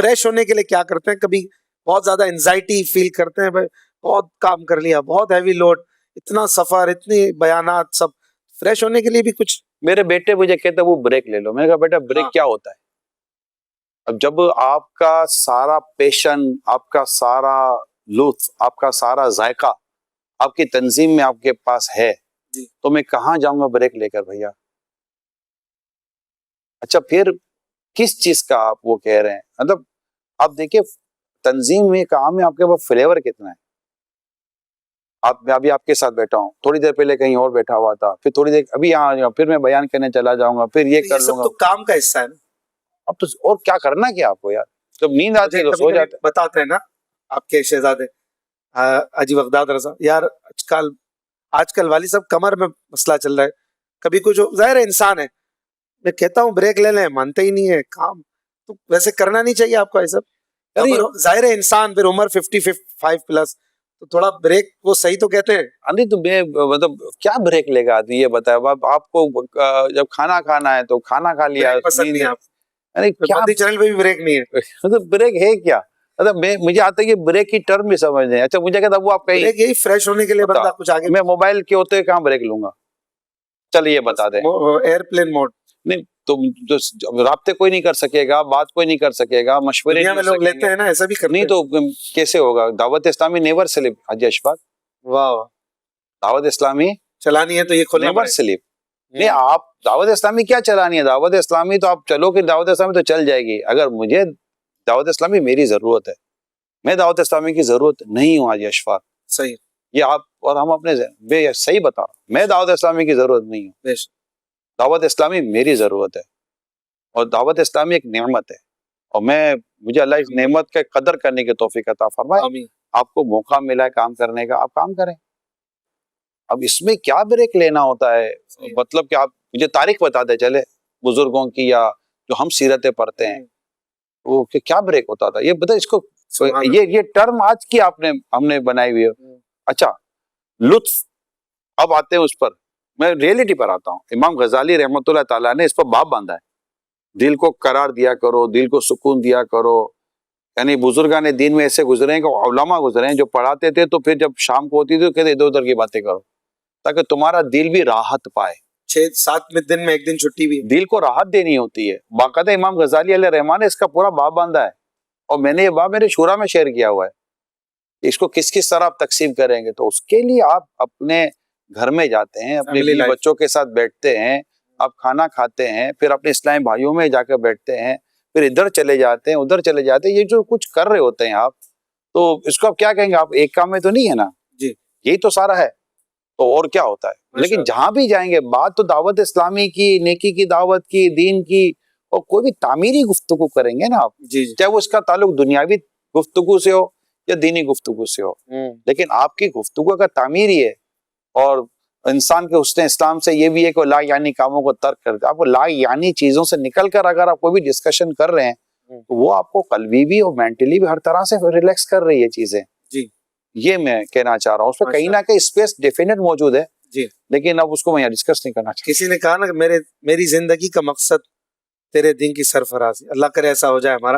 Fresh होने के लिए क्या करते हैं? कभी बहुत ज्यादा एंजाइटी फील करते हैं, भाई बहुत काम कर लिया, बहुत हैवी लोड, इतना सफर, इतनी बयानात, सब फ्रेश होने के लिए भी कुछ? मेरे बेटे मुझे कहते वो ब्रेक ले लो। मैंने कहा बेटा ब्रेक क्या होता है? अब जब आपका सारा पैशन, आपका सारा लुत्फ, आपका सारा जायका आपकी तंजीम में आपके पास है, तो मैं कहाँ जाऊंगा ब्रेक लेकर भैया? अच्छा, फिर किस चीज का आप वो कह रहे हैं? मतलब आप देखिए, तंजीम में काम में आपके पास फ्लेवर कितना है। आप, मैं अभी आपके साथ बैठा हूँ, थोड़ी देर पहले कहीं और बैठा हुआ था, फिर थोड़ी देर अभी यहाँ आ जाऊँ, फिर मैं बयान करने चला जाऊंगा, फिर ये कर लूंगा। तो काम का हिस्सा है ना। अब तो और क्या करना क्या आपको यार? जब नींद आती है तो सो जाते हैं। बताते हैं ना आपके शहजादे अजी बगदाद रजा, यार आजकल वाली सब कमर में मसला चल रहा है, कभी कुछ जाहिर है इंसान है, मैं कहता हूँ ब्रेक ले लें, मानते ही नहीं है काम। तो वैसे करना नहीं चाहिए आपको ऐसा? जाहिर है इंसान, फिर उम्र 55 प्लस, तो थोड़ा ब्रेक वो सही तो कहते हैं। अरे तो मैं मतलब क्या ब्रेक लेगा आदमी, ये बताया। आपको जब खाना खाना है तो खाना खा लिया, पसंद नहीं आप? अरे क्या चैनल पे भी ब्रेक नहीं है? मतलब ब्रेक है क्या? मतलब मुझे आता है कि ब्रेक की टर्म भी समझ नहीं। अच्छा, मुझे कहता वो आप कहीं ब्रेक यही फ्रेश होने के लिए बंदा कुछ आगे। मैं मोबाइल के होते कहाँ ब्रेक लूंगा? चलिए बता दे। एयरप्लेन मोड नहीं, तुम राब्ते कोई नहीं कर सकेगा, बात कोई नहीं कर सकेगा, मशवरे में लोग लेते हैं ना, ऐसा भी करते नहीं तो कैसे होगा? Dawat Islami never slip. हाजी अशफाक, वाह, दावत इस्लामी चलानी है तो ये खोलना नेवर स्लिप। नहीं, आप दावत इस्लामी क्या चलानी है? दावत इस्लामी तो आप चलो कि दावत इस्लामी तो चल जाएगी। अगर मुझे दावत इस्लामी मेरी जरूरत है, मैं दावत इस्लामी की जरूरत नहीं हूँ हाजी अशफाक। सही, ये आप और हम अपने सही बता, मैं दावत इस्लामी की जरूरत नहीं हूँ। दावत इस्लामी मेरी जरूरत है, और दावत इस्लामी एक नेमत है, और मुझे अल्लाह इस नेमत के कदर करने की तौफीक अता फरमाए। आपको मौका मिला है काम करने का, आप काम करें। अब इसमें क्या ब्रेक लेना होता है? मतलब कि आप मुझे तारीख बता दे चले बुजुर्गों की, या जो हम सीरतें पढ़ते हैं, वो क्या ब्रेक होता था ये बता। इसको ये टर्म आज की हमने बनाई हुई है। अच्छा, लुत्फ, अब आते हैं उस पर, मैं रियलिटी पर आता हूँ। इमाम गजाली रहमतुल्लाह ताला ने इस पर बाब बांधा है, दिल को करार दिया करो, दिल को सुकून दिया करो। यानी बुजुर्गान दीन में ऐसे गुजरे हैं कि उलमा गुजरे हैं जो पढ़ाते थे, तो फिर जब शाम को होती थी तो कहते इधर उधर की बातें करो, ताकि तुम्हारा दिल भी राहत पाए। 6-7 दिन में एक दिन छुट्टी भी, दिल को राहत देनी होती है। बाकायदा इमाम गजाली अलैहि रहमान ने इसका पूरा बाब बांधा है, और मैंने ये बाब मेरे शूरा में शेयर किया हुआ है। इसको किस किस तरह आप तकसीम करेंगे? तो उसके लिए आप अपने घर में जाते हैं, अपने बच्चों के साथ बैठते हैं, आप खाना खाते हैं, फिर अपने इस्लामी भाइयों में जाकर बैठते हैं, फिर इधर चले जाते हैं, उधर चले जाते हैं। ये जो कुछ कर रहे होते हैं आप, तो इसको आप क्या कहेंगे? आप एक काम में तो नहीं है ना जी, यही तो सारा है। तो और क्या होता है? लेकिन जहां भी जाएंगे बात तो दावत इस्लामी की, नेकी की दावत की, दीन की, और कोई भी तामीरी गुफ्तगू करेंगे ना आप जी, चाहे वो इसका ताल्लुक दुनियावी गुफ्तगू से हो या दीनी गुफ्तगू से हो, लेकिन आपकी गुफ्तगू का तामीरी है। और इंसान के हुस्न इस्लाम से ये भी है कि ला यानी कामों को तर्क कर दे। आपको ला यानी चीजों से निकल कर अगर आप कोई भी डिस्कशन कर रहे हैं, तो वो आपको कल्बी भी और मेंटली भी हर तरह से रिलैक्स कर रही है चीजें जी। ये मैं कहना चाह रहा हूँ। उसमें कहीं ना कहीं स्पेस डेफिनेट मौजूद है जी, लेकिन अब उसको मैं डिस्कस नहीं करना चाहता। किसी ने कहा ना कि मेरी जिंदगी का मकसद तेरे दिन की सरफराजी, अल्लाह करे ऐसा हो जाए हमारा।